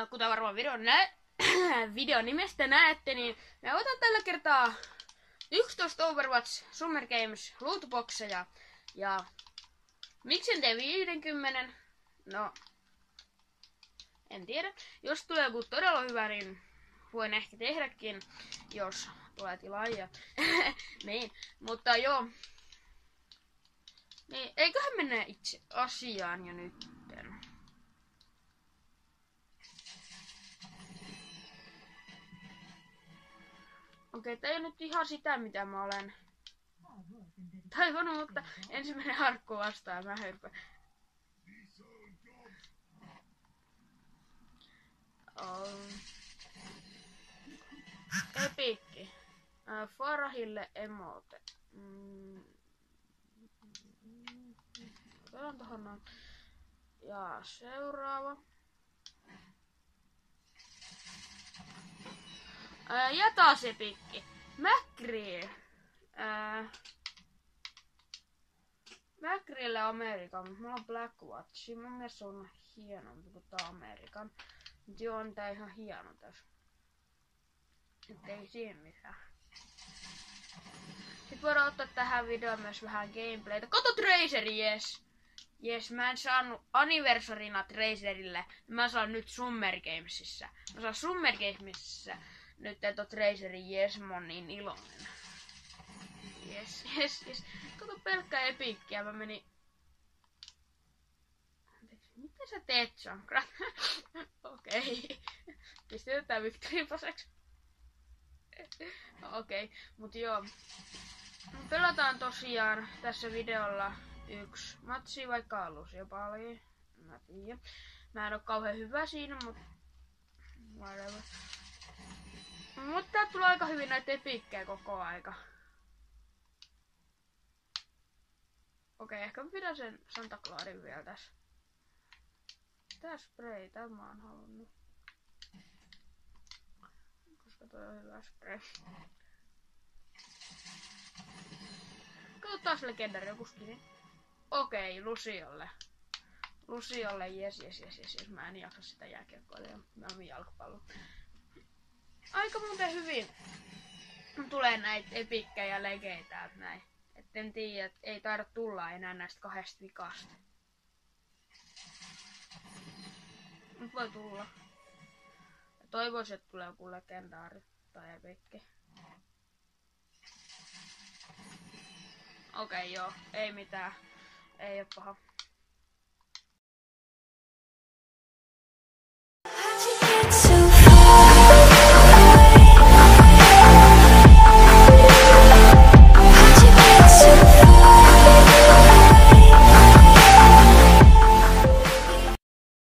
Kuten varmaan videon nimestä näette, niin me otan tällä kertaa 11 Overwatch Summer Games lootboxeja. Ja miksi en tee 50? No, en tiedä. Jos tulee joku todella hyvä, niin voin ehkä tehdäkin, jos tulee tilaajia. Niin, mutta joo. Niin, eiköhän mennä itse asiaan jo nytten. Okei, tää ei ole nyt ihan sitä, mitä mä olen toivonut, mutta ensimmäinen harkku vastaan mä hörpän. Epikki. Farahille emote. Otetaan tohon noin. Ja seuraava. Ja taas epikki. McCree. McCreelle Amerikan, mutta mulla on Black Watch. Mun mielestä se on hienompi kuin tää Amerikan. Mut joo, on tää ihan hieno tässä. Nyt ei siihen mitään. Sitten voidaan ottaa tähän videoon myös vähän gameplaytä. Kato Traceri, jes! Jes, mä en saanut anniversarina Tracerille. Mä saan nyt Summer Gamesissa. Mä saan Summer Gamesissa nyt että Traceri, jes, mä oon niin iloinen. Jes. Kato pelkkää epikkiä, mä menin... Mitä sä teet, Sankra? Okei. Pistetään tää Victory Passeksi. Okei, mut joo. Pelataan tosiaan tässä videolla yksi matsi, vaikka alussa jopa oli. Mä tiedän. Mä en oo kauhean hyvä siinä, mut... whatever. Mutta tää tulee aika hyvin näitä epikkejä koko aika. Okei, ehkä mä pidän sen Santa Clausin vielä tässä. Tää spray, tää mä oon halunnut. Koska toi on hyvä spray. Kato taas legendari joku skini. Okei, Luciolle. Luciolle, jes. Mä en jaksa sitä jääkiekkoa, mä oon jalkapallo. Aika muuten hyvin tulee näitä epikkejä legeitä täältä näin. En tiedä, että ei taida tulla enää näistä kahdesta vikasta. Nyt voi tulla. Ja toivoisin, että tulee joku legendaari tai epikki. Okei, joo. Ei mitään. Ei oo paha.